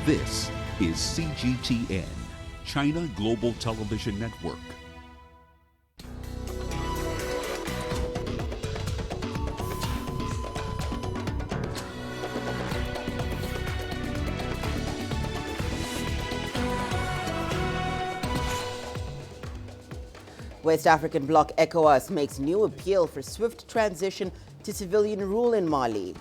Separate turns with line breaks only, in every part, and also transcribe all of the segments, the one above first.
This is CGTN, China Global Television Network.
West African bloc ECOWAS makes new appeal for swift transition to civilian rule in Mali.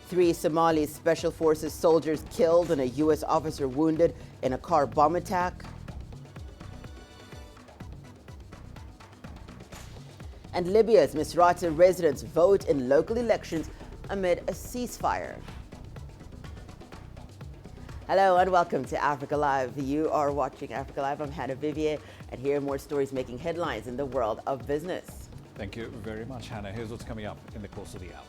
Three Somali Special Forces soldiers killed and a U.S. officer wounded in a car bomb attack. And Libya's Misrata residents vote in local elections amid a ceasefire. Hello and welcome to Africa Live. You are watching Africa Live. I'm Hannah Viviers, and here are more stories making headlines in the world of business.
Thank you very much, Hannah. Here's what's coming up in the course of the hour.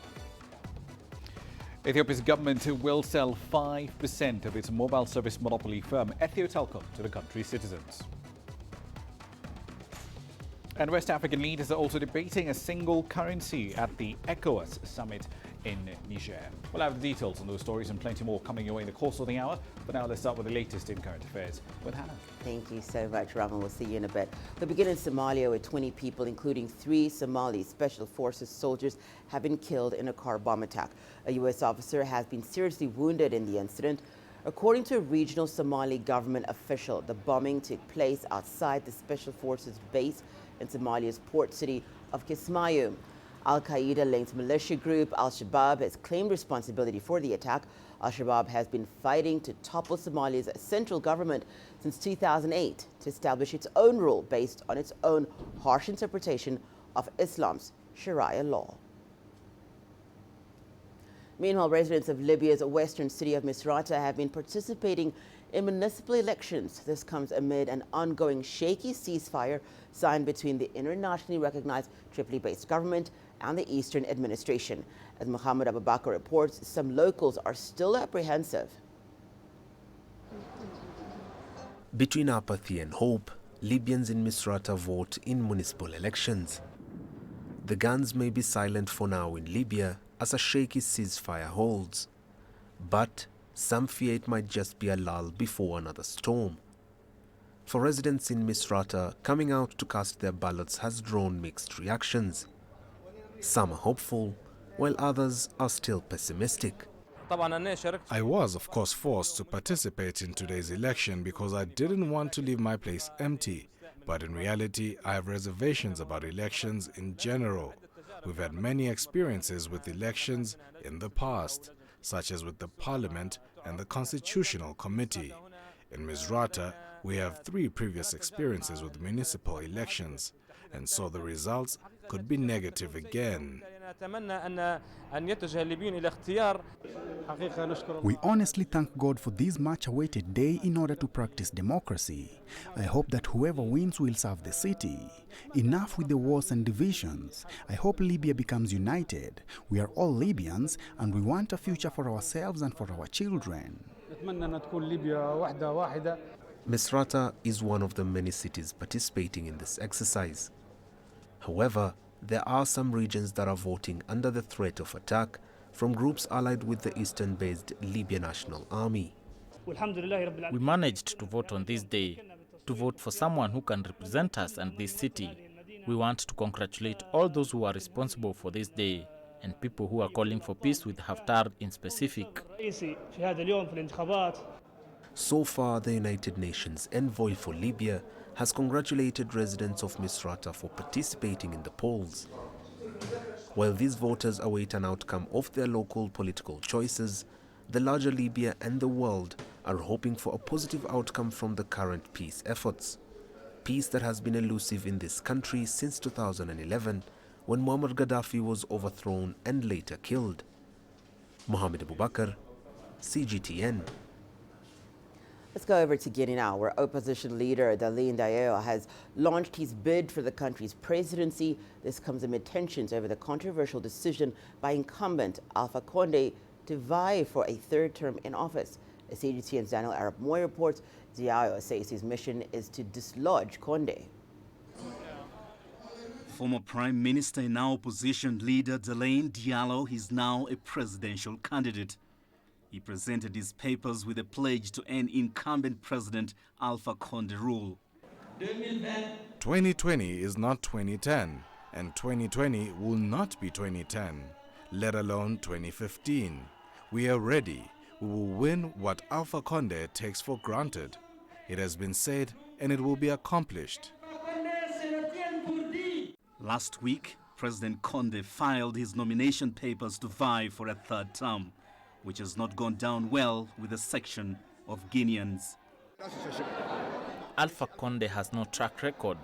Ethiopia's government will sell 5% of its mobile service monopoly firm Ethio Telecom to the country's citizens. And West African leaders are also debating a single currency at the ECOWAS summit in Niger. We'll have the details on those stories and plenty more coming your way in the course of the hour. But now let's start with the latest in current affairs with Hannah.
Thank you so much, Raman. We'll see you in a bit. We'll begin in Somalia, where 20 people, including 3 Somali Special Forces soldiers, have been killed in a car bomb attack. A U.S. officer has been seriously wounded in the incident. According to a regional Somali government official, the bombing took place outside the Special Forces base in Somalia's port city of Kismayo. Al-Qaeda-linked militia group Al-Shabaab has claimed responsibility for the attack. Al-Shabaab has been fighting to topple Somalia's central government since 2008 to establish its own rule based on its own harsh interpretation of Islam's Sharia law. Meanwhile, residents of Libya's western city of Misrata have been participating in municipal elections. This comes amid an ongoing shaky ceasefire signed between the internationally recognized Tripoli-based government and the Eastern administration. As Muhammad Abubakar reports, some locals are still apprehensive.
Between apathy and hope, Libyans in Misrata vote in municipal elections. The guns may be silent for now in Libya as a shaky ceasefire holds, but some fear it might just be a lull before another storm. For residents in Misrata, coming out to cast their ballots has drawn mixed reactions. Some are hopeful, while others are still pessimistic.
I was, of course, forced to participate in today's election because I didn't want to leave my place empty. But in reality, I have reservations about elections in general. We've had many experiences with elections in the past, such as with the Parliament and the Constitutional Committee. In Misrata, we have 3 previous experiences with municipal elections, and so the results could be negative again.
We honestly thank God for this much-awaited day in order to practice democracy. I hope that whoever wins will serve the city. Enough with the wars and divisions. I hope Libya becomes united. We are all Libyans and we want a future for ourselves and for our children.
Misrata is one of the many cities participating in this exercise. However, there are some regions that are voting under the threat of attack from groups allied with the eastern-based Libya National Army.
We managed to vote on this day, to vote for someone who can represent us and this city. We want to congratulate all those who are responsible for this day and people who are calling for peace with Haftar in specific.
So far, the United Nations envoy for Libya has congratulated residents of Misrata for participating in the polls. While these voters await an outcome of their local political choices, the larger Libya and the world are hoping for a positive outcome from the current peace efforts. Peace that has been elusive in this country since 2011, when Muammar Gaddafi was overthrown and later killed. Mohamed Abubakar, CGTN.
Let's go over to Guinea now, where opposition leader Dalin Dayo has launched his bid for the country's presidency. This comes amid tensions over the controversial decision by incumbent Alpha Condé to vie for a 3rd term in office. As CGTN's Daniel Arab Moy reports, Dayo says his mission is to dislodge Condé.
Former Prime Minister and now opposition leader Delaine Diallo is now a presidential candidate. He presented his papers with a pledge to end incumbent President Alpha Condé rule.
2020 is not 2010, and 2020 will not be 2010, let alone 2015. We are ready. We will win what Alpha Condé takes for granted. It has been said, and it will be accomplished.
Last week, President Condé filed his nomination papers to vie for a third term, which has not gone down well with a section of Guineans.
Alpha Condé has no track record.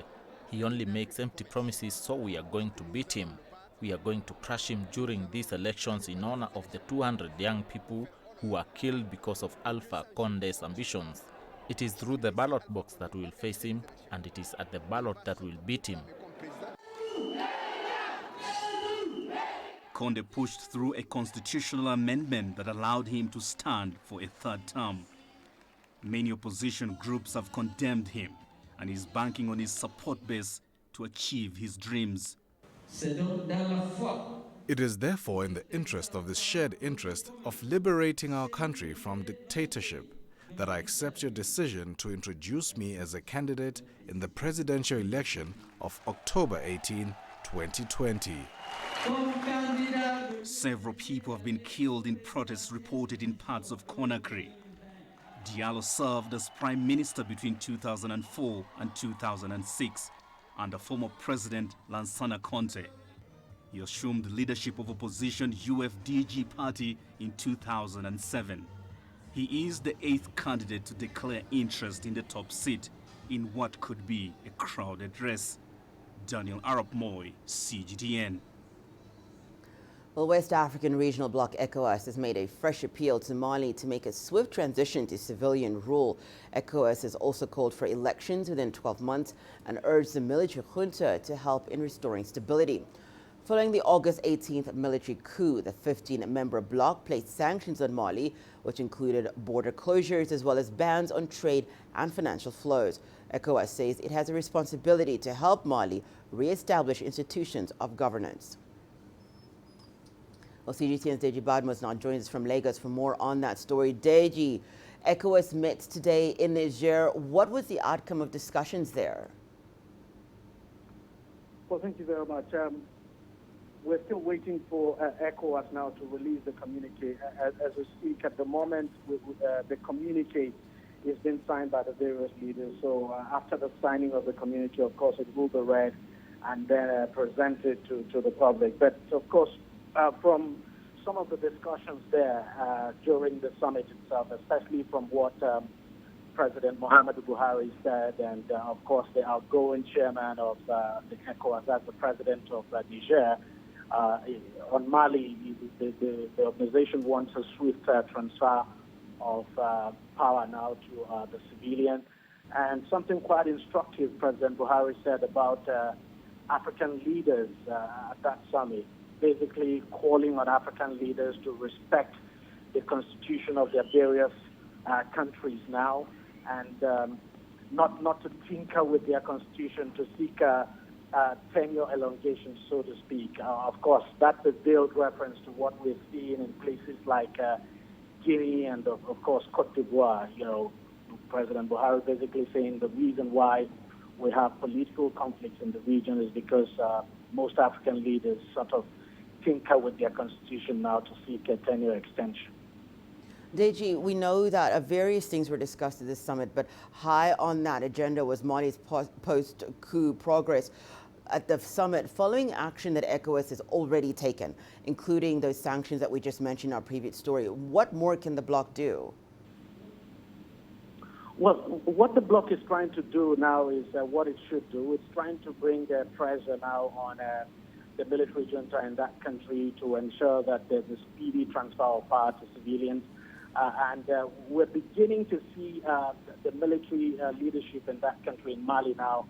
He only makes empty promises, so we are going to beat him. We are going to crush him during these elections in honor of the 200 young people who were killed because of Alpha Condé's ambitions. It is through the ballot box that we will face him, and it is at the ballot that we will beat him.
Condé pushed through a constitutional amendment that allowed him to stand for a third term. Many opposition groups have condemned him, and he's banking on his support base to achieve his dreams.
It is therefore in the interest of this shared interest of liberating our country from dictatorship that I accept your decision to introduce me as a candidate in the presidential election of October 18, 2020.
Several people have been killed in protests reported in parts of Conakry. Diallo served as Prime Minister between 2004 and 2006 under former President Lansana Conté. He assumed leadership of opposition UFDG party in 2007. He is the 8th candidate to declare interest in the top seat in what could be a crowded race. Daniel Arap Moy, CGTN.
Well, West African Regional Bloc ECOWAS has made a fresh appeal to Mali to make a swift transition to civilian rule. ECOWAS has also called for elections within 12 months and urged the military junta to help in restoring stability. Following the August 18th military coup, the 15-member bloc placed sanctions on Mali, which included border closures as well as bans on trade and financial flows. ECOWAS says it has a responsibility to help Mali re-establish institutions of governance. Well, CGTN's Deji Badmus now joins us from Lagos for more on that story. Deji, ECOWAS met today in Niger. What was the outcome of discussions there?
Well, thank you very much. We're still waiting for ECOWAS now to release the communique. As we speak at the moment, the communique is being signed by the various leaders. So after the signing of the communique, of course, it will be read and then presented to the public. But of course, from some of the discussions there during the summit itself, especially from what President Muhammadu Buhari said, and of course the outgoing chairman of the ECOWAS, that's the president of Niger, on Mali, the organization wants a swift transfer of power now to the civilian. And something quite instructive President Buhari said about African leaders at that summit, basically calling on African leaders to respect the constitution of their various countries now, and not to tinker with their constitution to seek tenure elongation, so to speak. Of course, that's a veiled reference to what we're seeing in places like Guinea and, of course, Cote d'Ivoire. You know, President Buhari basically saying the reason why we have political conflicts in the region is because most African leaders sort of tinker with their constitution now to seek a tenure extension.
Deji, we know that various things were discussed at this summit, but high on that agenda was Mali's post-coup progress at the summit, following action that ECOWAS has already taken, including those sanctions that we just mentioned in our previous story. What more can the bloc do?
Well, what the bloc is trying to do now is what it should do. It's trying to bring pressure now on the military junta in that country to ensure that there's a speedy transfer of power to civilians. And we're beginning to see the military leadership in that country, in Mali now,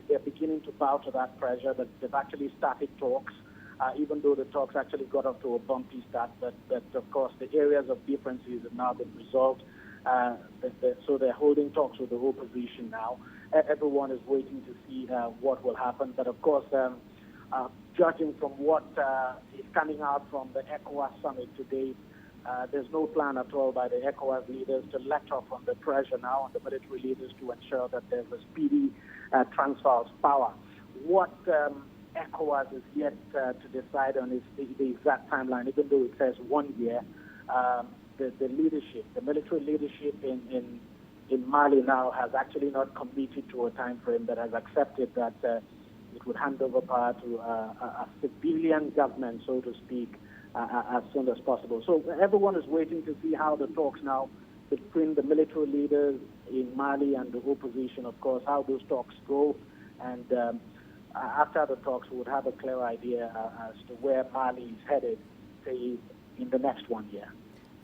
they're beginning to bow to that pressure. But they've actually started talks, even though the talks actually got off to a bumpy start. But of course, the areas of differences have now been resolved. So they're holding talks with the opposition now. everyone is waiting to see what will happen. But of course, judging from what is coming out from the ECOWAS summit today, there's no plan at all by the ECOWAS leaders to let off on the pressure now on the military leaders to ensure that there's a speedy transfer of power. What ECOWAS is yet to decide on is the exact timeline, even though it says 1 year. The leadership, the military leadership in Mali now has actually not committed to a time frame, that has accepted that it would hand over power to a civilian government, so to speak, as soon as possible. So everyone is waiting to see how the talks now between the military leaders in Mali and the opposition, of course, how those talks go. And after the talks, we would have a clear idea as to where Mali is headed, say, in the next 1 year.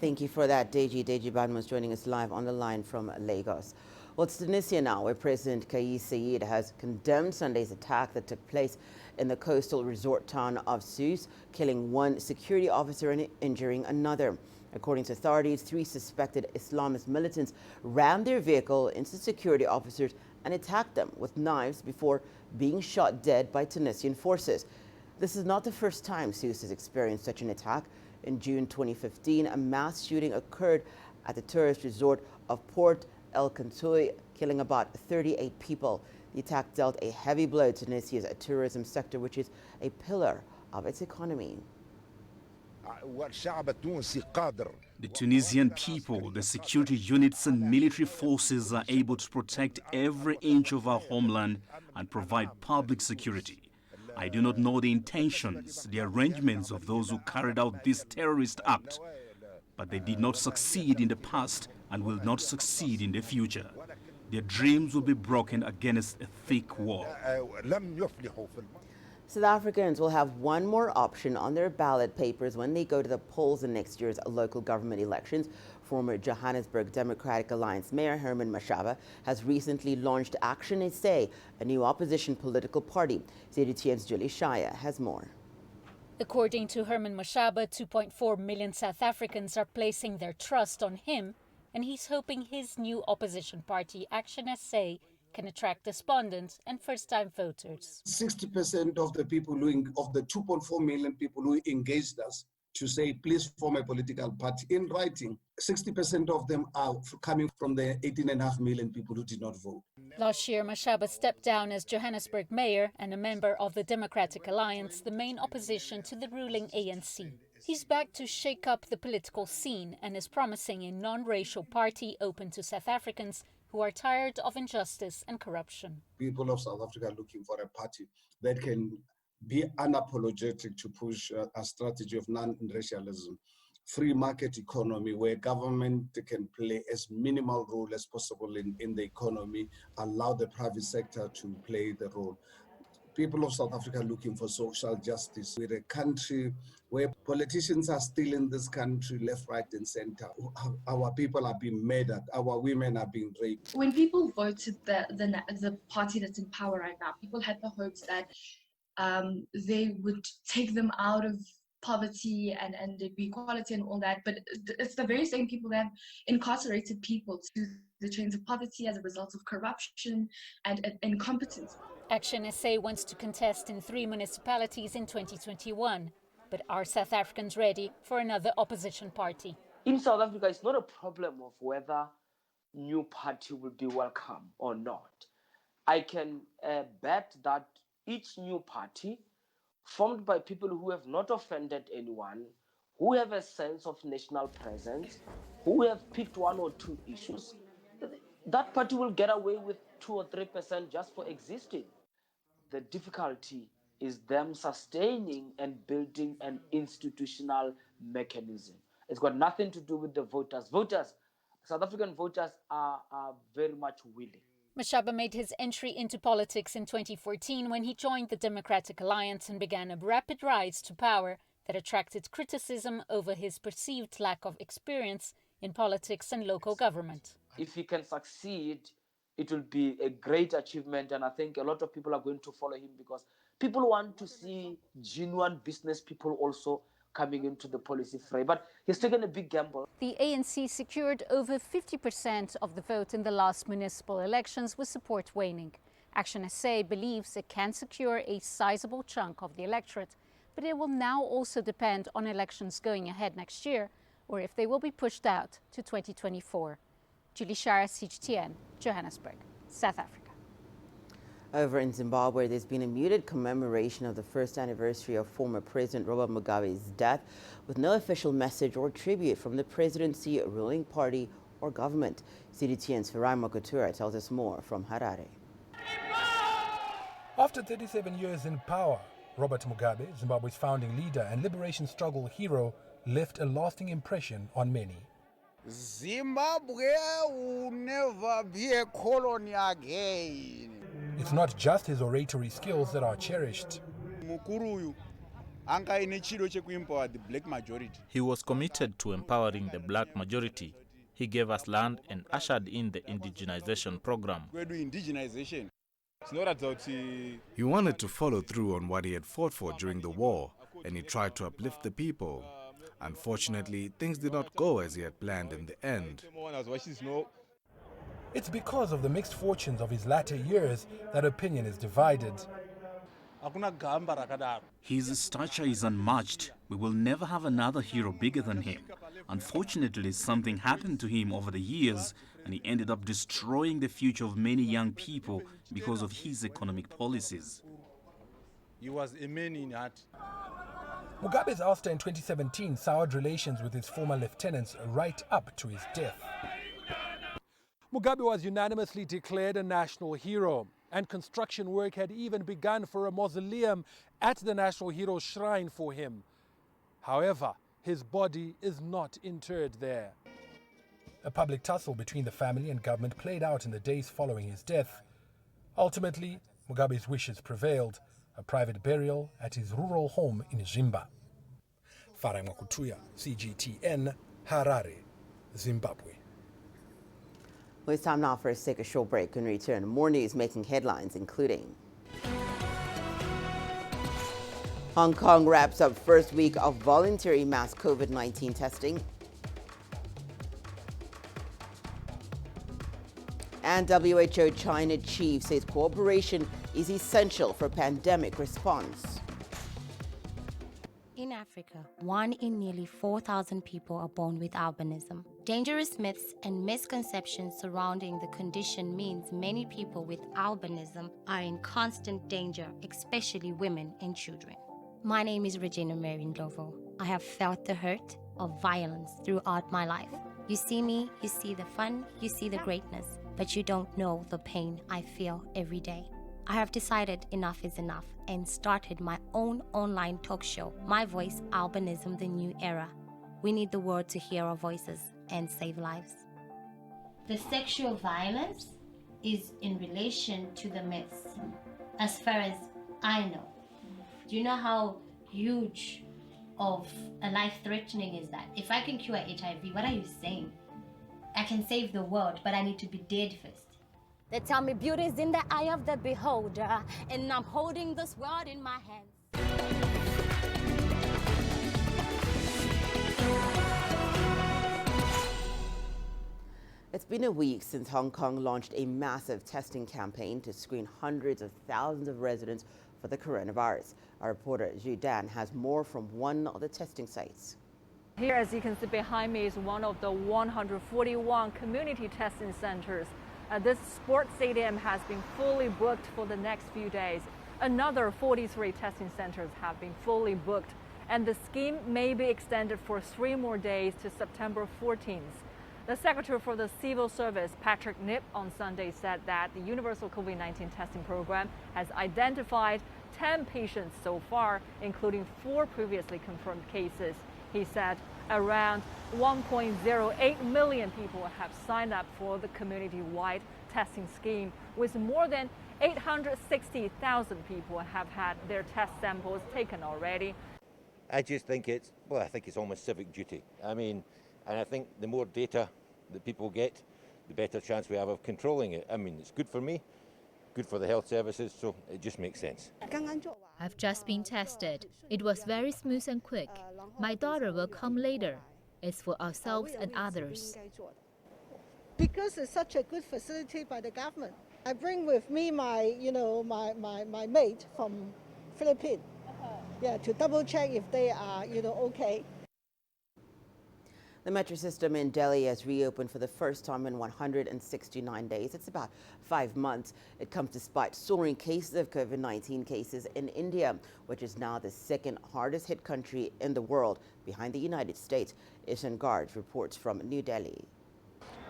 Thank you for that, Deji. Deji Badmus joining us live on the line from Lagos. Well, it's Tunisia now, where President Kais Saied has condemned Sunday's attack that took place in the coastal resort town of Sousse, killing one security officer and injuring another. According to authorities, 3 suspected Islamist militants rammed their vehicle into security officers and attacked them with knives before being shot dead by Tunisian forces. This is not the first time Sousse has experienced such an attack. In June 2015, a mass shooting occurred at the tourist resort of Port El Kantouy, killing about 38 people. The attack dealt a heavy blow to Tunisia's tourism sector, which is a pillar of its economy.
The Tunisian people, the security units and military forces are able to protect every inch of our homeland and provide public security. I do not know the intentions, the arrangements of those who carried out this terrorist act, but they did not succeed in the past and will not succeed in the future. Their dreams will be broken against a thick wall.
South Africans will have one more option on their ballot papers when they go to the polls in next year's local government elections. Former Johannesburg Democratic Alliance Mayor Herman Mashaba has recently launched Action SA, a new opposition political party. CGTN's Julie Shaya has more.
According to Herman Mashaba, 2.4 million South Africans are placing their trust on him, and he's hoping his new opposition party, Action SA, can attract respondents and first-time voters.
60% of the people of the 2.4 million people who engaged us to say, please form a political party in writing, 60% of them are coming from the 18.5 million people who did not vote.
Last year, Mashaba stepped down as Johannesburg mayor and a member of the Democratic Alliance, the main opposition to the ruling ANC. He's back to shake up the political scene and is promising a non-racial party open to South Africans who are tired of injustice and corruption.
People of South Africa are looking for a party that can be unapologetic to push a strategy of non-racialism, free market economy where government can play as minimal role as possible in the economy, allow the private sector to play the role. People of South Africa are looking for social justice. We're a country where politicians are still in this country, left, right, and center. Our people are being murdered. Our women are being raped.
When people voted the party that's in power right now, people had the hopes that they would take them out of poverty and there'd be equality and all that. But it's the very same people that have incarcerated people to the chains of poverty as a result of corruption and incompetence.
Action SA wants to contest in 3 municipalities in 2021. But are South Africans ready for another opposition party?
In South Africa, it's not a problem of whether new party will be welcome or not. I can bet that each new party, formed by people who have not offended anyone, who have a sense of national presence, who have picked 1 or 2 issues, that party will get away with 2 or 3% just for existing. The difficulty is them sustaining and building an institutional mechanism. It's got nothing to do with the voters. South African voters are very much willing.
Mashaba made his entry into politics in 2014 when he joined the Democratic Alliance and began a rapid rise to power that attracted criticism over his perceived lack of experience in politics and local government.
If he can succeed, it will be a great achievement, and I think a lot of people are going to follow him because people want to see genuine business people also coming into the policy fray. But he's taken a big gamble.
The ANC secured over 50% of the vote in the last municipal elections, with support waning. Action SA believes it can secure a sizable chunk of the electorate, but it will now also depend on elections going ahead next year, or if they will be pushed out to 2024. Julie Shara, CGTN, Johannesburg, South Africa.
Over in Zimbabwe, there's been a muted commemoration of the first anniversary of former President Robert Mugabe's death, with no official message or tribute from the presidency, ruling party, or government. CGTN's Farai Makutura tells us more from Harare.
After 37 years in power, Robert Mugabe, Zimbabwe's founding leader and liberation struggle hero, left a lasting impression on many.
Zimbabwe will never be a colony again.
It's not just his oratory skills that are cherished.
He was committed to empowering the black majority. He gave us land and ushered in the indigenization program.
He wanted to follow through on what he had fought for during the war, and he tried to uplift the people. Unfortunately, things did not go as he had planned in the end.
It's because of the mixed fortunes of his latter years that opinion is divided.
His stature is unmatched. We will never have another hero bigger than him. Unfortunately, something happened to him over the years, and he ended up destroying the future of many young people because of his economic policies.
He was a man in heart. Mugabe's ouster in 2017 soured relations with his former lieutenants right up to his death. Mugabe was unanimously declared a national hero, and construction work had even begun for a mausoleum at the National Hero Shrine for him. However, his body is not interred there. A public tussle between the family and government played out in the days following his death. Ultimately, Mugabe's wishes prevailed, a private burial at his rural home in Zimba. Farai Makutuya, CGTN, Harare, Zimbabwe.
Well, it's time now for us to take a short break and return. More news making headlines, including Hong Kong wraps up first week of voluntary mass COVID-19 testing. And WHO China chief says cooperation is essential for pandemic response.
In Africa, 1 in nearly 4,000 people are born with albinism. Dangerous myths and misconceptions surrounding the condition means many people with albinism are in constant danger, especially women and children. My name is Regina Mary Ndlovu. I have felt the hurt of violence throughout my life. You see me, you see the fun, you see the greatness, but you don't know the pain I feel every day. I have decided enough is enough and started my own online talk show, My Voice, Albinism, The New Era. We need the world to hear our voices and save lives. The sexual violence is in relation to the myths, as far as I know. Do you know how huge of a life-threatening is that? If I can cure HIV, what are you saying? I can save the world, but I need to be dead first. They tell me beauty is in the eye of the beholder, and I'm holding this world in my hands.
It's been a week since Hong Kong launched a massive testing campaign to screen hundreds of thousands of residents for the coronavirus. Our reporter Zhu Dan has more from one of the testing sites.
Here, as you can see behind me, is one of the 141 community testing centers. This sports stadium has been fully booked for the next few days. Another 43 testing centers have been fully booked, and the scheme may be extended for 3 more days to September 14th. The Secretary for the Civil Service, Patrick Nip, on Sunday said that the universal COVID-19 testing program has identified 10 patients so far, including 4 previously confirmed cases. He said around 1.08 million people have signed up for the community-wide testing scheme, with more than 860,000 people have had their test samples taken already.
I just think it's almost civic duty. And I think the more data that people get, the better chance we have of controlling it. It's good for me, good for the health services, so it just makes sense.
I've just been tested. It was very smooth and quick. My daughter will come later. It's for ourselves and others.
Because it's such a good facility by the government. I bring with me my, my mate from Philippines, to double check if they are, okay.
The metro system in Delhi has reopened for the first time in 169 days. It's about 5 months. It comes despite soaring cases of COVID-19 cases in India, which is now the second hardest hit country in the world, behind the United States. Ishan Garg reports from New Delhi.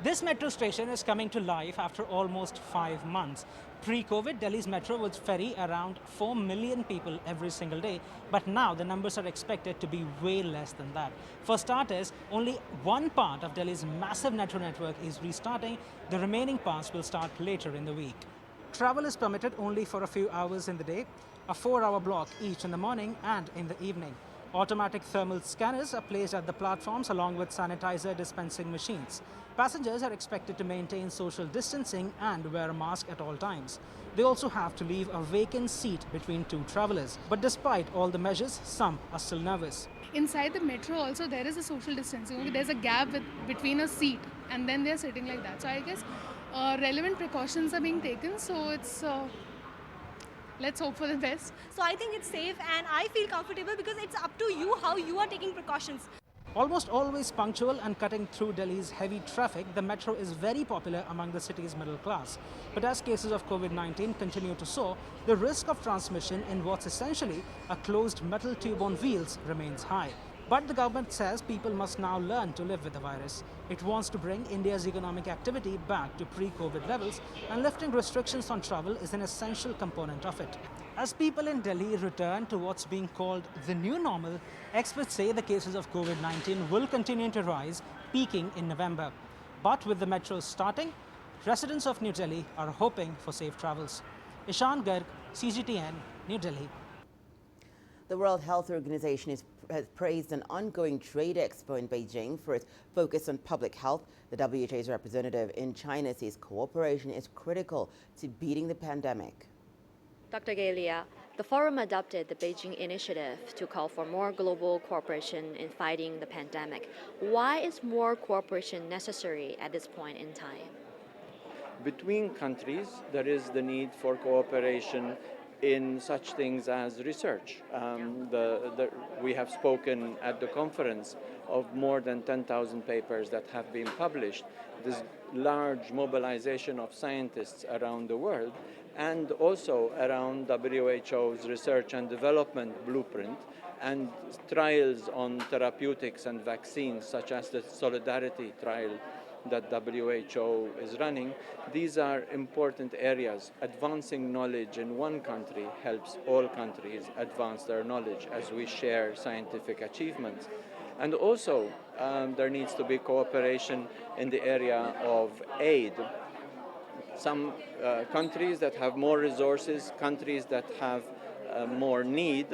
This metro station is coming to life after almost 5 months. Pre-COVID, Delhi's metro would ferry around 4 million people every single day, but now the numbers are expected to be way less than that. For starters, only one part of Delhi's massive metro network is restarting. The remaining parts will start later in the week. Travel is permitted only for a few hours in the day, a 4-hour block each in the morning and in the evening. Automatic thermal scanners are placed at the platforms along with sanitizer dispensing machines. Passengers are expected to maintain social distancing and wear a mask at all times. They also have to leave a vacant seat between two travelers. But despite all the measures, some are still nervous.
Inside the metro also there is a social distancing. There's a gap between a seat and then they're sitting like that. So I guess relevant precautions are being taken. So it's let's hope for the best.
So I think it's safe and I feel comfortable because it's up to you how you are taking precautions.
Almost always punctual and cutting through Delhi's heavy traffic, the metro is very popular among the city's middle class. But as cases of COVID-19 continue to soar, the risk of transmission in what's essentially a closed metal tube on wheels remains high. But the government says people must now learn to live with the virus. It wants to bring India's economic activity back to pre-COVID levels, and lifting restrictions on travel is an essential component of it. As people in Delhi return to what's being called the new normal, experts say the cases of COVID-19 will continue to rise, peaking in November. But with the metros starting, residents of New Delhi are hoping for safe travels. Ishan Garg, CGTN, New Delhi.
The World Health Organization has praised an ongoing trade expo in Beijing for its focus on public health. The WHO's representative in China says cooperation is critical to beating the pandemic.
Dr. Galia, the forum adopted the Beijing initiative to call for more global cooperation in fighting the pandemic. Why is more cooperation necessary at this point in time?
Between countries, there is the need for cooperation in such things as research. We have spoken at the conference of more than 10,000 papers that have been published. This large mobilization of scientists around the world, and also around WHO's research and development blueprint and trials on therapeutics and vaccines, such as the Solidarity trial that WHO is running. These are important areas. Advancing knowledge in one country helps all countries advance their knowledge as we share scientific achievements. And also, there needs to be cooperation in the area of aid. Some countries that have more resources, countries that have more need,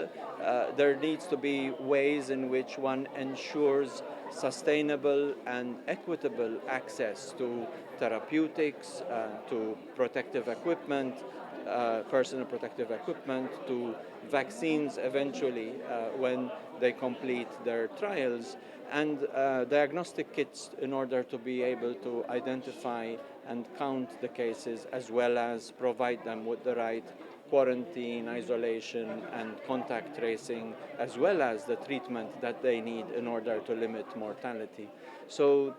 there needs to be ways in which one ensures sustainable and equitable access to therapeutics, to protective equipment, personal protective equipment, to vaccines eventually when they complete their trials, and diagnostic kits in order to be able to identify and count the cases, as well as provide them with the right quarantine, isolation, and contact tracing, as well as the treatment that they need in order to limit mortality. So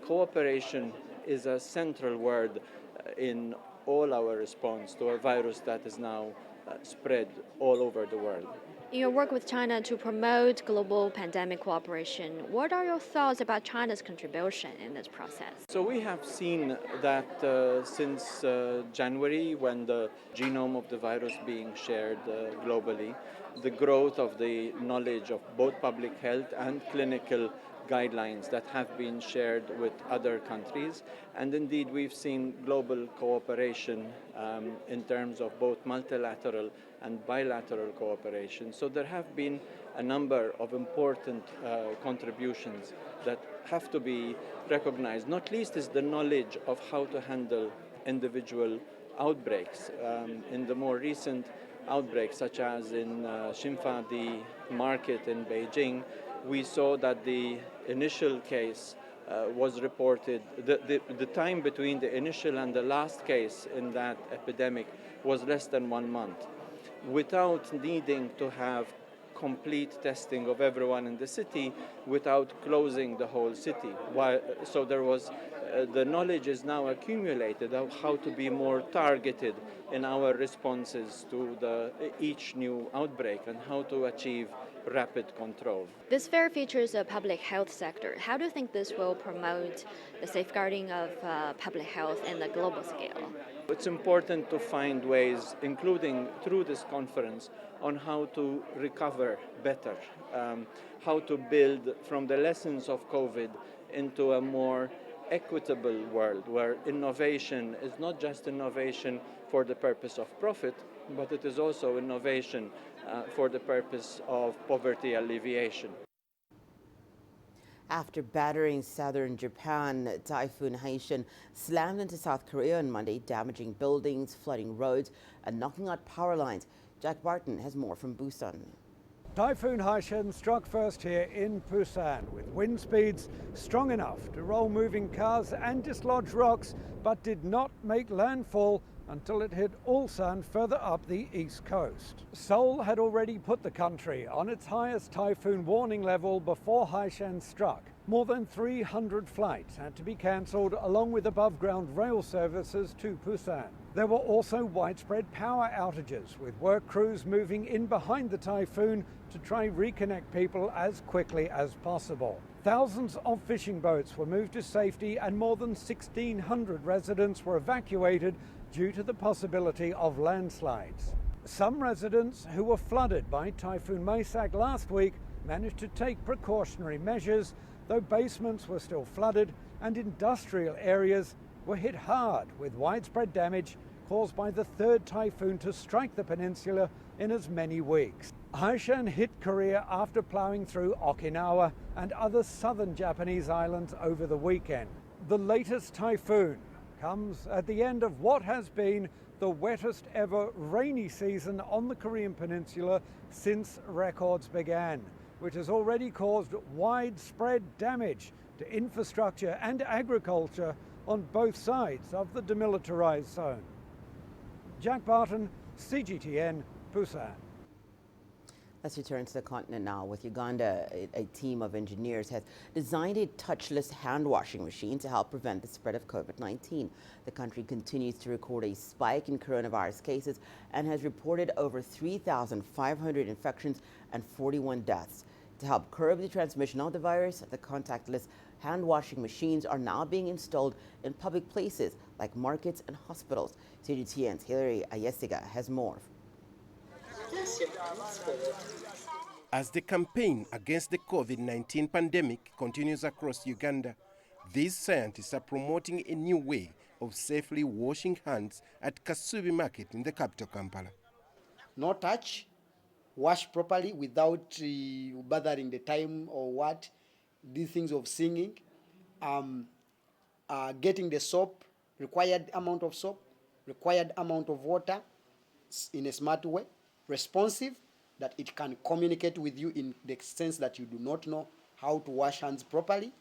cooperation is a central word in all our response to a virus that is now spread all over the world.
In your work with China to promote global pandemic cooperation, what are your thoughts about China's contribution in this process?
So we have seen that since January, when the genome of the virus being shared globally, the growth of the knowledge of both public health and clinical guidelines that have been shared with other countries. And indeed, we've seen global cooperation in terms of both multilateral and bilateral cooperation. So there have been a number of important contributions that have to be recognized. Not least is the knowledge of how to handle individual outbreaks. In the more recent outbreaks, such as in Xinfa, the market in Beijing, we saw that the initial case was reported, the time between the initial and the last case in that epidemic was less than 1 month, without needing to have complete testing of everyone in the city, without closing the whole city. So there was, the knowledge is now accumulated of how to be more targeted in our responses to each new outbreak and how to achieve rapid control.
This fair features a public health sector. How do you think this will promote the safeguarding of public health in the global scale?
It's important to find ways, including through this conference, on how to recover better, how to build from the lessons of COVID into a more equitable world where innovation is not just innovation for the purpose of profit, but it is also innovation for the purpose of poverty alleviation.
After battering southern Japan, Typhoon Haishan slammed into South Korea on Monday, damaging buildings, flooding roads, and knocking out power lines. Jack Barton has more from Busan.
Typhoon Haishan struck first here in Busan with wind speeds strong enough to roll moving cars and dislodge rocks, but did not make landfall until it hit Ulsan further up the east coast. Seoul had already put the country on its highest typhoon warning level before Haishan struck. More than 300 flights had to be cancelled, along with above-ground rail services to Busan. There were also widespread power outages, with work crews moving in behind the typhoon to try reconnect people as quickly as possible. Thousands of fishing boats were moved to safety and more than 1,600 residents were evacuated due to the possibility of landslides. Some residents who were flooded by Typhoon Maysak last week managed to take precautionary measures, though basements were still flooded and industrial areas were hit hard with widespread damage caused by the third typhoon to strike the peninsula in as many weeks. Haishan hit Korea after plowing through Okinawa and other southern Japanese islands over the weekend. The latest typhoon comes at the end of what has been the wettest ever rainy season on the Korean peninsula since records began, which has already caused widespread damage to infrastructure and agriculture on both sides of the demilitarized zone. Jack Barton, CGTN, Busan.
Let's return to the continent now. With Uganda, a team of engineers has designed a touchless hand washing machine to help prevent the spread of COVID-19. The country continues to record a spike in coronavirus cases and has reported over 3,500 infections and 41 deaths. To help curb the transmission of the virus, the contactless hand washing machines are now being installed in public places like markets and hospitals. CGTN's Hilary Ayesiga has more.
As the campaign against the COVID-19 pandemic continues across Uganda, these scientists are promoting a new way of safely washing hands at Kasubi Market in the capital, Kampala.
No touch, wash properly without bothering the time or what, these things of singing, getting the soap, required amount of soap, required amount of water in a smart way, responsive, that it can communicate with you in the sense that you do not know how to wash hands properly.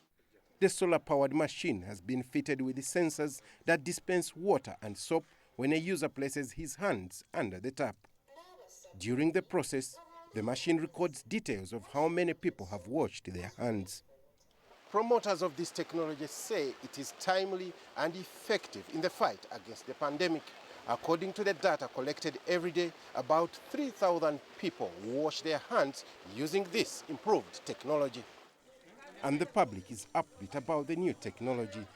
The solar-powered machine has been fitted with the sensors that dispense water and soap when a user places his hands under the tap. During the process, the machine records details of how many people have washed their hands. Promoters of this technology say it is timely and effective in the fight against the pandemic. According to the data collected every day, about 3,000 people wash their hands using this improved technology. And the public is upbeat about the new technology.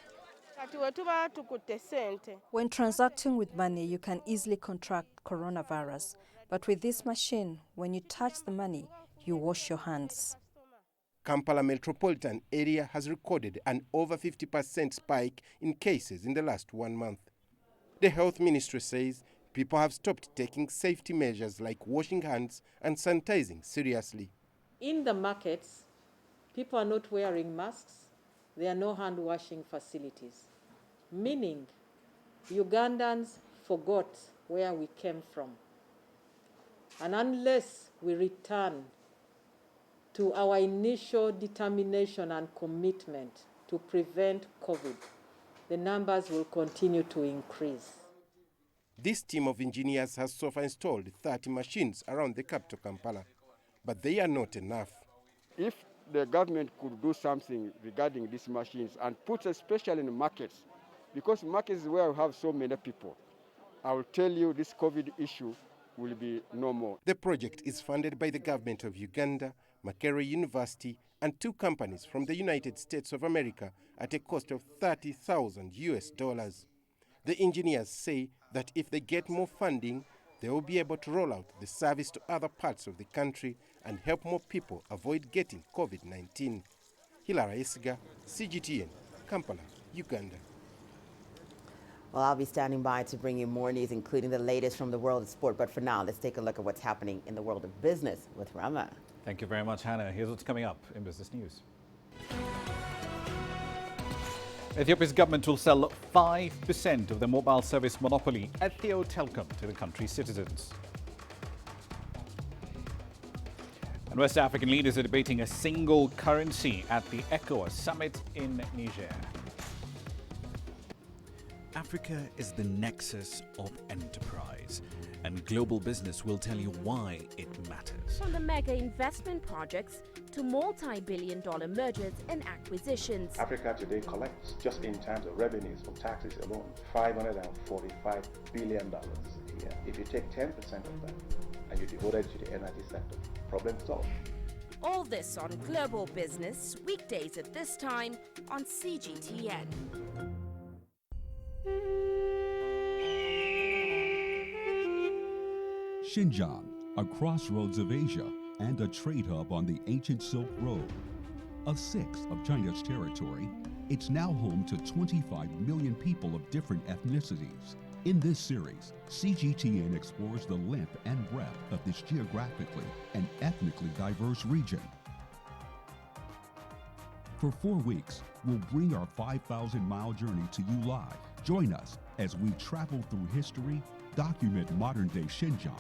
When transacting with money, you can easily contract coronavirus. But with this machine, when you touch the money, you wash your hands.
Kampala metropolitan area has recorded an over 50% spike in cases in the last 1 month. The health ministry says people have stopped taking safety measures like washing hands and sanitizing seriously.
In the markets, people are not wearing masks. There are no hand washing facilities, meaning Ugandans forgot where we came from. And unless we return to our initial determination and commitment to prevent COVID, the numbers will continue to increase.
This team of engineers has so far installed 30 machines around the capital, Kampala, but they are not enough.
If the government could do something regarding these machines and put especially in markets, because markets is where we have so many people, I will tell you this COVID issue will be no more.
The project is funded by the government of Uganda, Makerere University, and 2 companies from the United States of America at a cost of $30,000. The engineers say that if they get more funding, they will be able to roll out the service to other parts of the country and help more people avoid getting COVID-19. Hilara Isiga, CGTN, Kampala, Uganda.
Well, I'll be standing by to bring you more news, including the latest from the world of sport. But for now, let's take a look at what's happening in the world of business with Rama.
Thank you very much, Hannah. Here's what's coming up in business news. Ethiopia's government will sell 5% of the mobile service monopoly, Ethio Telecom, to the country's citizens. And West African leaders are debating a single currency at the ECOWAS summit in Niger.
Africa is the nexus of enterprise, and global business will tell you why it matters.
From the mega investment projects to multi-billion-dollar mergers and acquisitions.
Africa today collects, just in terms of revenues from taxes alone, $545 billion a year. If you take 10% of that and you devote it to the energy sector, problem solved.
All this on Global Business, weekdays at this time on CGTN.
Xinjiang, a crossroads of Asia and a trade hub on the ancient Silk Road. A sixth of China's territory, it's now home to 25 million people of different ethnicities. In this series, CGTN explores the length and breadth of this geographically and ethnically diverse region. For 4 weeks, we'll bring our 5,000-mile journey to you live. Join us as we travel through history, document modern-day Xinjiang,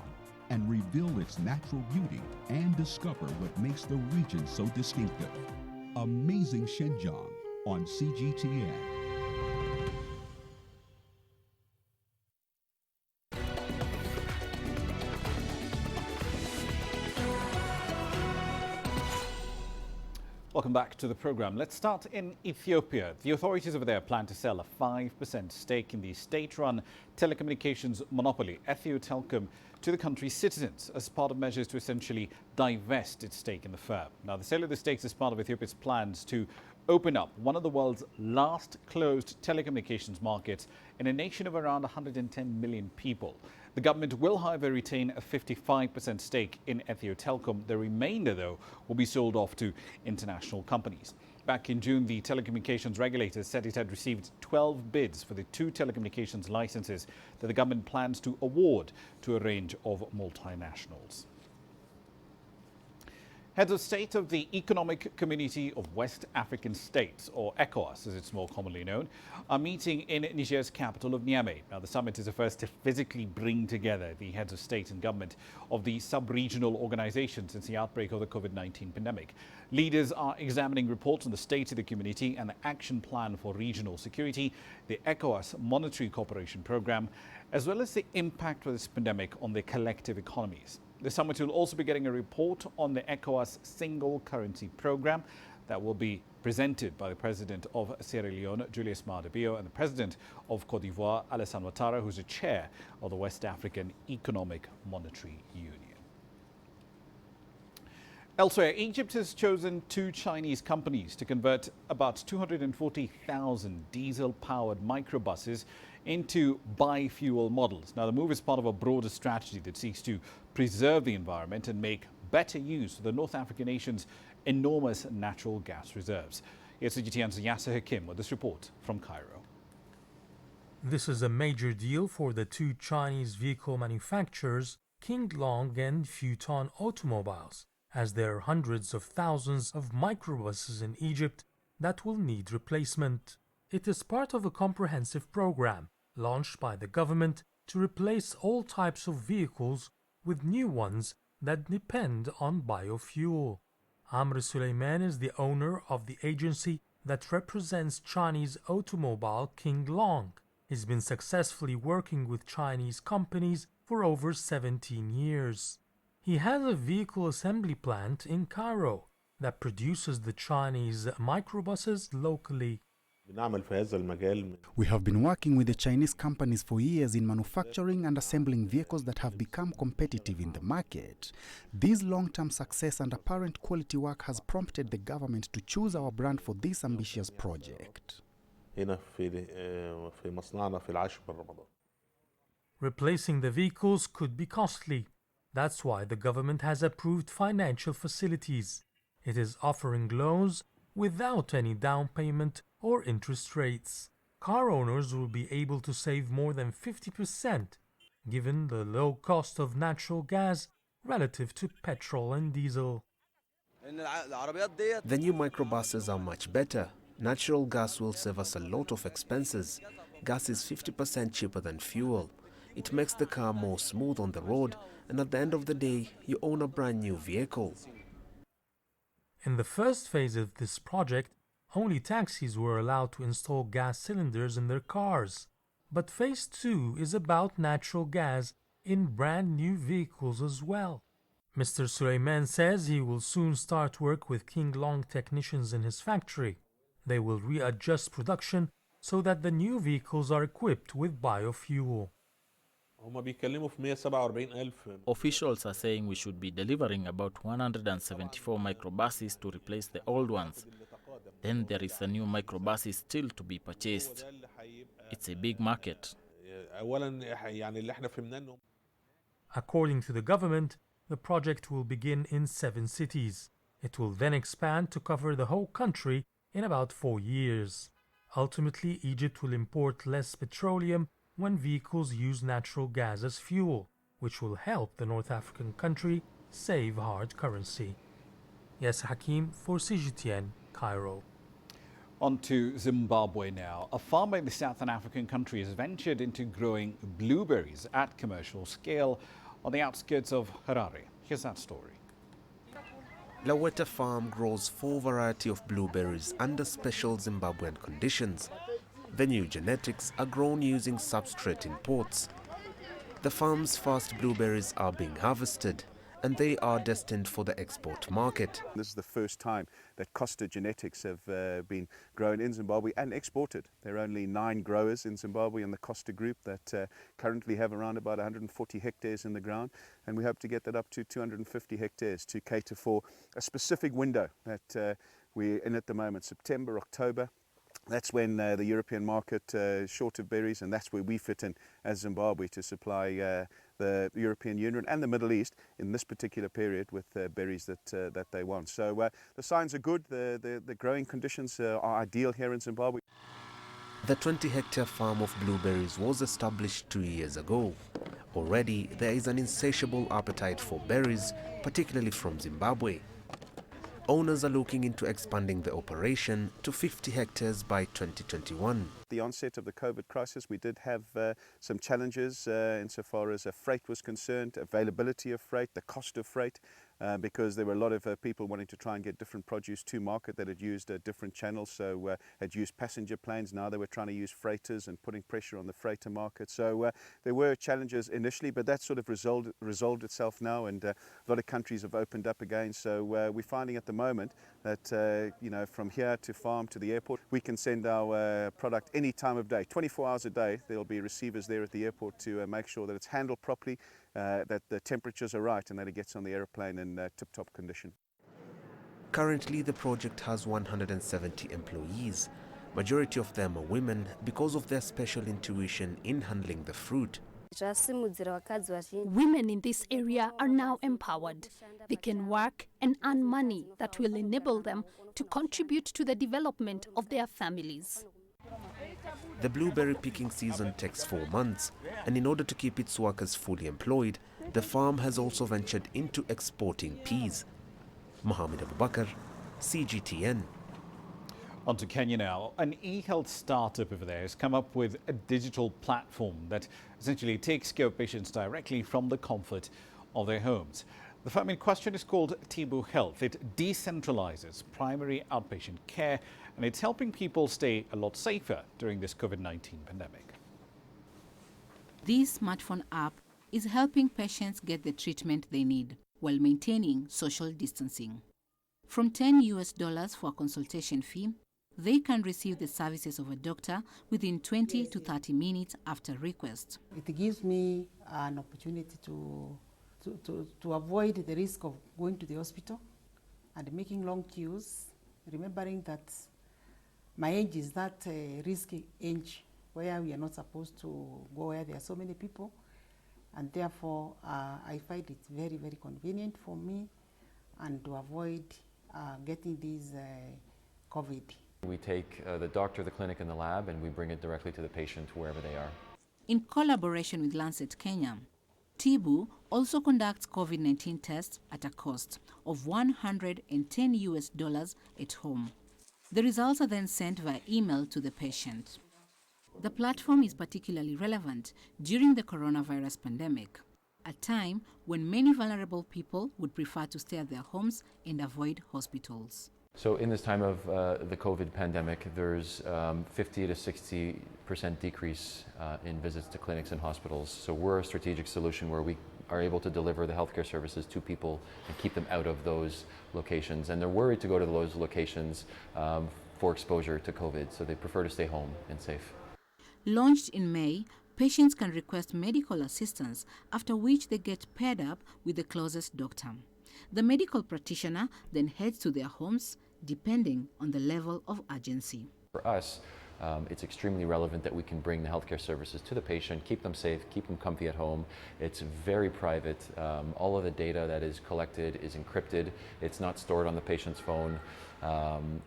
and reveal its natural beauty and discover what makes the region so distinctive. Amazing Xinjiang on CGTN.
Welcome back to the program. Let's start in Ethiopia. The authorities over there plan to sell a 5% stake in the state-run telecommunications monopoly, Ethio Telecom, to the country's citizens as part of measures to essentially divest its stake in the firm. Now, the sale of the stakes is part of Ethiopia's plans to open up one of the world's last closed telecommunications markets in a nation of around 110 million people. The government will, however, retain a 55% stake in Ethio Telecom. The remainder, though, will be sold off to international companies. Back in June, the telecommunications regulator said it had received 12 bids for the 2 telecommunications licenses that the government plans to award to a range of multinationals. Heads of state of the Economic Community of West African States, or ECOWAS as it's more commonly known, are meeting in Niger's capital of Niamey. Now, the summit is the first to physically bring together the heads of state and government of the sub-regional organizations since the outbreak of the COVID-19 pandemic. Leaders are examining reports on the state of the community and the action plan for regional security, the ECOWAS Monetary Cooperation Program, as well as the impact of this pandemic on their collective economies. The summit will also be getting a report on the ECOWAS single currency program that will be presented by the president of Sierra Leone, Julius Maada Bio, and the president of Cote d'Ivoire, Alassane Ouattara, who's the chair of the West African Economic Monetary Union. Elsewhere, Egypt has chosen 2 Chinese companies to convert about 240,000 diesel-powered microbuses into biofuel models. Now, the move is part of a broader strategy that seeks to preserve the environment and make better use of the North African nation's enormous natural gas reserves. Here's CGTN's Yasser Hakim with this report from Cairo.
This is a major deal for the 2 Chinese vehicle manufacturers, King Long and Futon Automobiles, as there are hundreds of thousands of microbuses in Egypt that will need replacement. It is part of a comprehensive program launched by the government to replace all types of vehicles with new ones that depend on biofuel. Amr Suleiman is the owner of the agency that represents Chinese automobile King Long. He's been successfully working with Chinese companies for over 17 years. He has a vehicle assembly plant in Cairo that produces the Chinese microbuses locally.
We have been working with the Chinese companies for years in manufacturing and assembling vehicles that have become competitive in the market. This long-term success and apparent quality work has prompted the government to choose our brand for this ambitious project.
Replacing the vehicles could be costly. That's why the government has approved financial facilities. It is offering loans without any down payment or interest rates. Car owners will be able to save more than 50% given the low cost of natural gas relative to petrol and diesel.
The new microbuses are much better. Natural gas will save us a lot of expenses. Gas is 50% cheaper than fuel. It makes the car more smooth on the road, and at the end of the day, you own a brand new vehicle.
In the first phase of this project, only taxis were allowed to install gas cylinders in their cars. But phase 2 is about natural gas in brand new vehicles as well. Mr. Suleiman says he will soon start work with King Long technicians in his factory. They will readjust production so that the new vehicles are equipped with biofuel.
Officials are saying we should be delivering about 174 microbuses to replace the old ones. Then there is a new microbuses still to be purchased. It's a big market.
According to the government, the project will begin in 7 cities. It will then expand to cover the whole country in about 4 years. Ultimately, Egypt will import less petroleum when vehicles use natural gas as fuel, which will help the North African country save hard currency. Yes, Hakim for CGTN, Cairo.
On to Zimbabwe now. A farmer in the southern African country has ventured into growing blueberries at commercial scale on the outskirts of Harare. Here's that story.
Laweta Farm grows 4 varieties of blueberries under special Zimbabwean conditions. The new genetics are grown using substrate in pots. The farm's first blueberries are being harvested, and they are destined for the export market.
This is the first time that Costa genetics have been grown in Zimbabwe and exported. There are only 9 growers in Zimbabwe in the Costa group that currently have around about 140 hectares in the ground, and we hope to get that up to 250 hectares to cater for a specific window that we're in at the moment, September, October. That's when the European market is short of berries, and that's where we fit in as Zimbabwe to supply the European Union and the Middle East in this particular period with berries that they want. So the signs are good, the growing conditions are ideal here in Zimbabwe.
The 20-hectare farm of blueberries was established 2 years ago. Already there is an insatiable appetite for berries, particularly from Zimbabwe. Owners are looking into expanding the operation to 50 hectares by 2021.
The onset of the COVID crisis, we did have some challenges insofar as freight was concerned, availability of freight, the cost of freight, because there were a lot of people wanting to try and get different produce to market that had used different channels, so had used passenger planes. Now they were trying to use freighters and putting pressure on the freighter market. So there were challenges initially, but that sort of resolved itself now, and a lot of countries have opened up again. So we're finding at the moment that from here to farm to the airport, we can send our product any time of day, 24 hours a day. There'll be receivers there at the airport to make sure that it's handled properly, that the temperatures are right, and that it gets on the aeroplane in tip-top condition.
Currently, the project has 170 employees. Majority of them are women because of their special intuition in handling the fruit.
Women in this area are now empowered. They can work and earn money that will enable them to contribute to the development of their families.
The blueberry picking season takes 4 months, and in order to keep its workers fully employed, the farm has also ventured into exporting peas. Mohammed Abubakar, CGTN.
On to Kenya now. An e-health startup over there has come up with a digital platform that essentially takes care of patients directly from the comfort of their homes. The firm in question is called Tibu Health. It decentralizes primary outpatient care, and it's helping people stay a lot safer during this COVID-19 pandemic.
This smartphone app is helping patients get the treatment they need while maintaining social distancing. From $10 for a consultation fee, they can receive the services of a doctor within 20 to 30 minutes after request.
It gives me an opportunity to avoid the risk of going to the hospital and making long queues, remembering that my age is that risky age where we are not supposed to go where there are so many people, and therefore I find it very, very convenient for me and to avoid getting these COVID.
We take the doctor, the clinic, and the lab, and we bring it directly to the patient wherever they are.
In collaboration with Lancet Kenya, Tibu also conducts COVID-19 tests at a cost of $110 at home. The results are then sent via email to the patient. The platform is particularly relevant during the coronavirus pandemic, a time when many vulnerable people would prefer to stay at their homes and avoid hospitals.
So in this time of the COVID pandemic, there's 50 to 60% decrease in visits to clinics and hospitals. So we're a strategic solution where we are able to deliver the healthcare services to people and keep them out of those locations. And they're worried to go to those locations for exposure to COVID, so they prefer to stay home and safe.
Launched in May, patients can request medical assistance, after which they get paired up with the closest doctor. The medical practitioner then heads to their homes, depending on the level of urgency.
For us, it's extremely relevant that we can bring the healthcare services to the patient, keep them safe, keep them comfy at home. It's very private. All of the data that is collected is encrypted. It's not stored on the patient's phone.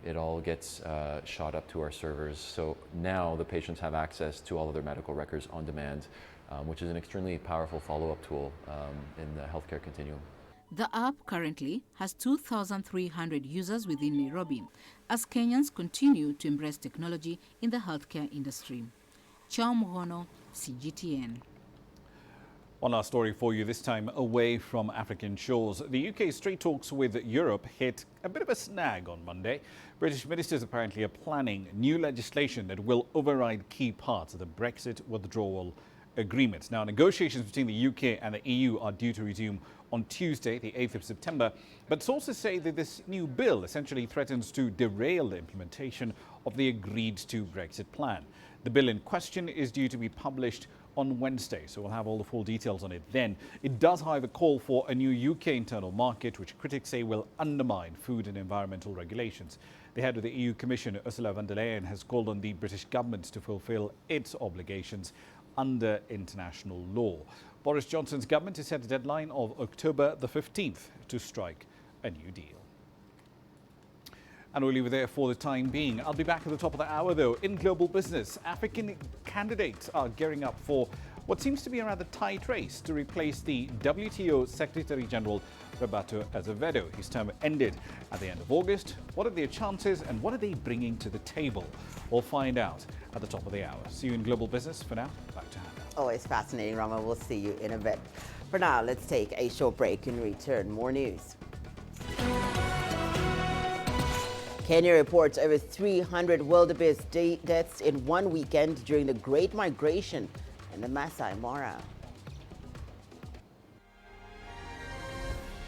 It all gets shot up to our servers. So now the patients have access to all of their medical records on demand, which is an extremely powerful follow-up tool in the healthcare continuum.
The app currently has 2,300 users within Nairobi, as Kenyans continue to embrace technology in the healthcare industry. Chao Muhono, CGTN.
One last story for you, this time away from African shores. The UK's trade talks with Europe hit a bit of a snag on Monday. British ministers apparently are planning new legislation that will override key parts of the Brexit withdrawal agreement. Now, negotiations between the UK and the EU are due to resume on Tuesday, the 8th of September. But sources say that this new bill essentially threatens to derail the implementation of the agreed-to Brexit plan. The bill in question is due to be published on Wednesday, so we'll have all the full details on it then. It does, however, call for a new UK internal market, which critics say will undermine food and environmental regulations. The head of the EU Commission, Ursula von der Leyen, has called on the British government to fulfil its obligations under international law. Boris Johnson's government has set a deadline of October the 15th to strike a new deal. And we'll leave it there for the time being. I'll be back at the top of the hour, though. In global business, African candidates are gearing up for what seems to be a rather tight race to replace the WTO Secretary General Roberto Azevedo. His term ended at the end of August. What are their chances and what are they bringing to the table? We'll find out at the top of the hour. See you in global business. For now, back to Hannah.
Always fascinating, Rama. We'll see you in a bit. For now, let's take a short break and return. More news. Kenya reports over 300 wildebeest deaths in one weekend during the Great Migration in the Masai Mara.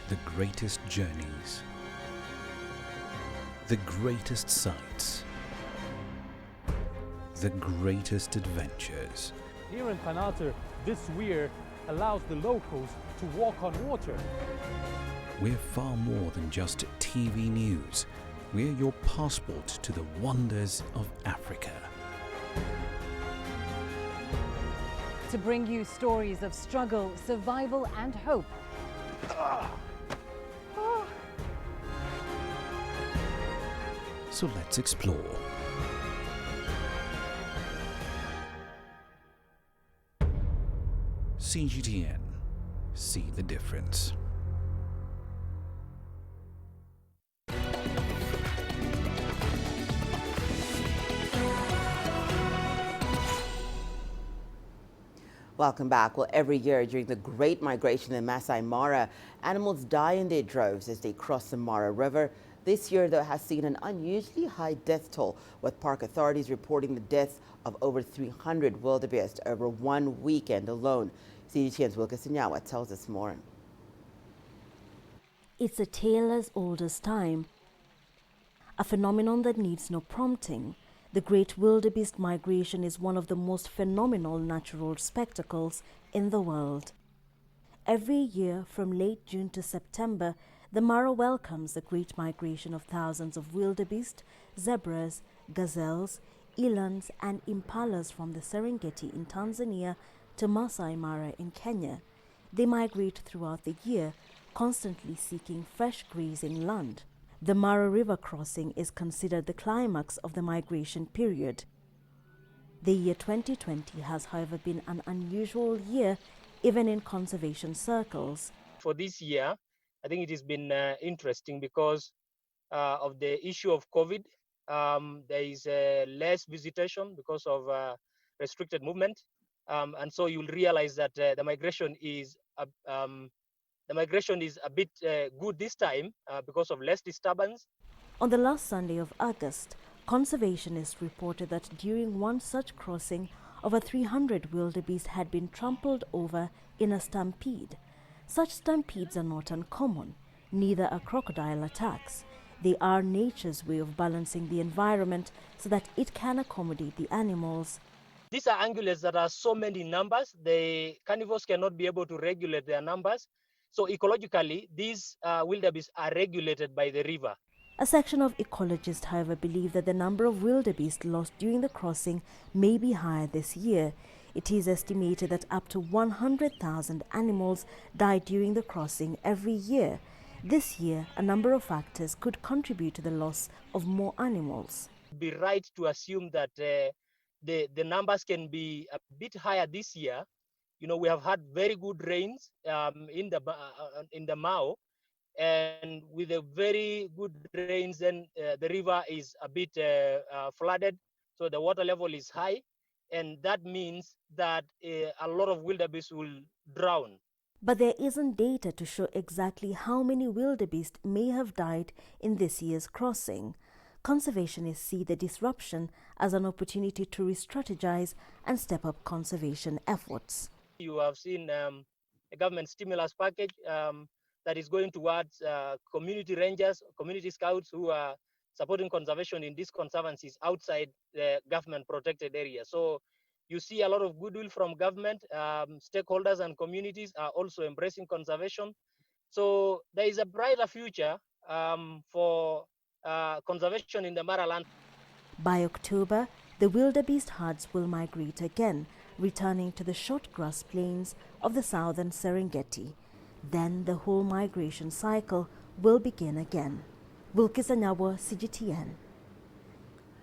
The greatest journeys, the greatest sights, the greatest adventures.
Here in Panata, this weir allows the locals to walk on water.
We're far more than just TV news. We're your passport to the wonders of Africa.
To bring you stories of struggle, survival and hope.
So let's explore. CGTN. See the difference.
Welcome back. Well, every year during the Great Migration in Masai Mara, animals die in their droves as they cross the Mara River. This year, though, has seen an unusually high death toll, with park authorities reporting the deaths of over 300 wildebeest over one weekend alone. CGTN's Wilkes Nyawa tells us more.
It's a tale as old as time, a phenomenon that needs no prompting. The Great Wildebeest Migration is one of the most phenomenal natural spectacles in the world. Every year, from late June to September, the Mara welcomes the great migration of thousands of wildebeest, zebras, gazelles, elands and impalas from the Serengeti in Tanzania to Masai Mara in Kenya. They migrate throughout the year, constantly seeking fresh grazing land. The Mara River crossing is considered the climax of the migration period. The year 2020 has, however, been an unusual year, even in conservation circles.
For this year, I think it has been interesting because of the issue of COVID. There is less visitation because of restricted movement, and so you'll realize that the migration is a bit good this time because of less disturbance.
On the last Sunday of August, conservationists reported that during one such crossing, over 300 wildebeest had been trampled over in a stampede. Such stampedes are not uncommon, neither are crocodile attacks. They are nature's way of balancing the environment so that it can accommodate the animals.
These are ungulates that are so many numbers. The carnivores cannot be able to regulate their numbers. So ecologically, these wildebeest are regulated by the river.
A section of ecologists, however, believe that the number of wildebeest lost during the crossing may be higher this year. It is estimated that up to 100,000 animals die during the crossing every year. This year, a number of factors could contribute to the loss of more animals.
It would be right to assume that the numbers can be a bit higher this year. You know, we have had very good rains in the Mao, and with the very good rains, then the river is a bit flooded, so the water level is high, and that means that a lot of wildebeest will drown.
But there isn't data to show exactly how many wildebeest may have died in this year's crossing. Conservationists see the disruption as an opportunity to re-strategize and step up conservation efforts.
You have seen a government stimulus package that is going towards community rangers, community scouts who are supporting conservation in these conservancies outside the government protected area. So you see a lot of goodwill from government. Stakeholders and communities are also embracing conservation. So there is a brighter future for conservation in the Mara land.
By October, the wildebeest herds will migrate again, returning to the short grass plains of the southern Serengeti. Then the whole migration cycle will begin again. Wilkes Nyawa, CGTN.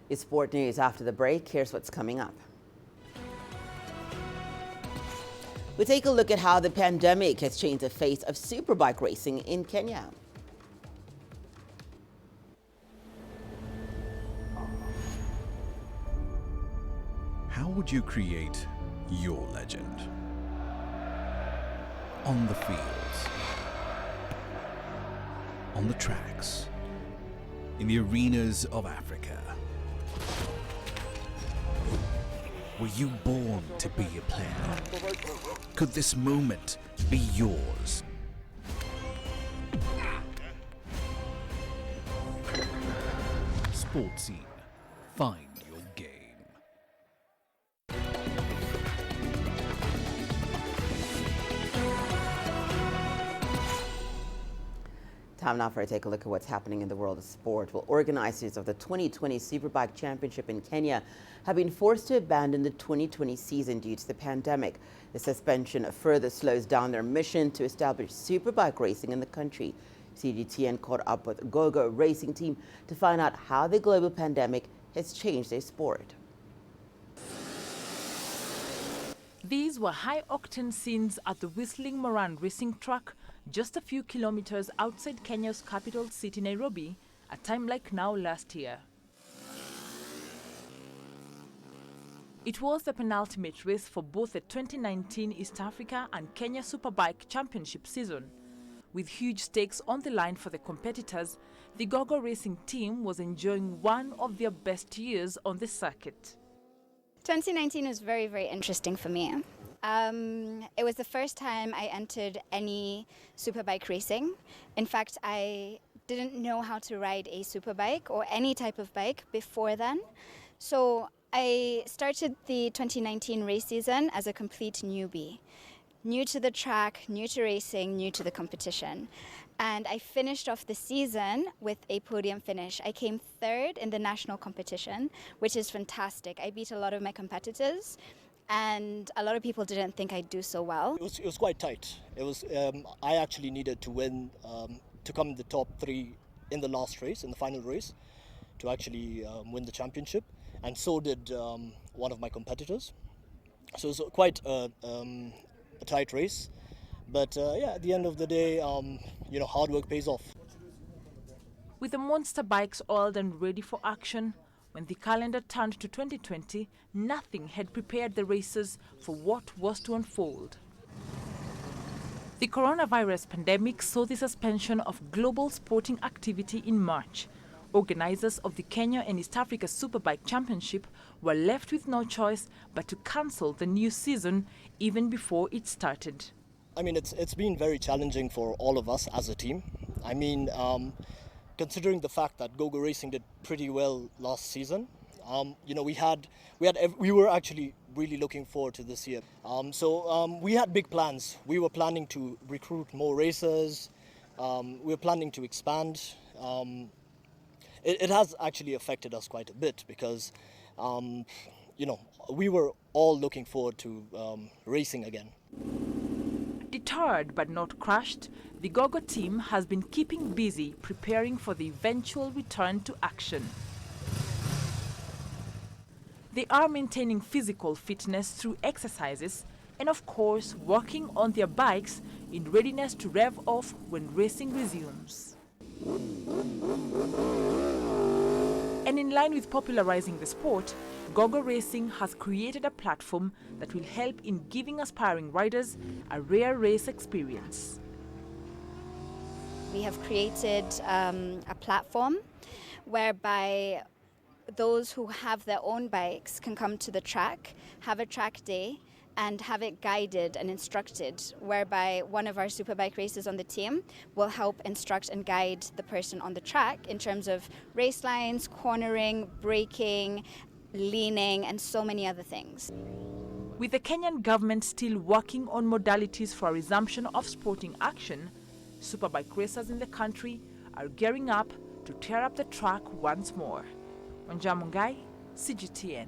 It's sport news after the break. Here's what's coming up. We take a look at how the pandemic has changed the face of superbike racing in Kenya.
How would you create your legend? On the fields, on the tracks, in the arenas of Africa. Were you born to be a player? Could this moment be yours? Sports Scene. Find your game.
Time now for a take a look at what's happening in the world of sport. Well, organizers of the 2020 Superbike Championship in Kenya have been forced to abandon the 2020 season due to the pandemic. The suspension further slows down their mission to establish superbike racing in the country. CGTN caught up with GoGo racing team to find out how the global pandemic has changed their sport.
These were high-octane scenes at the Whistling Moran racing track, just a few kilometers outside Kenya's capital city, Nairobi, a time like now last year. It was the penultimate race for both the 2019 East Africa and Kenya Superbike Championship season. With huge stakes on the line for the competitors, the Gogo Racing team was enjoying one of their best years on the circuit.
2019 was very, very interesting for me. It was the first time I entered any superbike racing. In fact, I didn't know how to ride a superbike or any type of bike before then. So I started the 2019 race season as a complete newbie. New to the track, new to racing, new to the competition. And I finished off the season with a podium finish. I came third in the national competition, which is fantastic. I beat a lot of my competitors, and a lot of people didn't think I'd do so well.
It was quite tight. It was. I actually needed to win, to come in the top 3 in the last race, in the final race, to actually win the championship. And so did one of my competitors. So it was quite a tight race. But yeah, at the end of the day, hard work pays off.
With the monster bikes oiled and ready for action, when the calendar turned to 2020, nothing had prepared the racers for what was to unfold. The coronavirus pandemic saw the suspension of global sporting activity in March. Organizers of the Kenya and East Africa Superbike Championship were left with no choice but to cancel the new season even before it started.
I mean, it's been very challenging for all of us as a team. I mean, considering the fact that Gogo Racing did pretty well last season, we were actually really looking forward to this year. So we had big plans. We were planning to recruit more racers. We were planning to expand. It has actually affected us quite a bit because, we were all looking forward to racing again.
Deterred but not crushed, the Gogo team has been keeping busy preparing for the eventual return to action. They are maintaining physical fitness through exercises and, of course, working on their bikes in readiness to rev off when racing resumes. And in line with popularizing the sport, Gogo Racing has created a platform that will help in giving aspiring riders a rare race experience.
We have created a platform whereby those who have their own bikes can come to the track, have a track day, and have it guided and instructed, whereby one of our superbike racers on the team will help instruct and guide the person on the track in terms of race lines, cornering, braking, leaning, and so many other things.
With the Kenyan government still working on modalities for a resumption of sporting action, superbike racers in the country are gearing up to tear up the track once more. Wanjamungai, CGTN.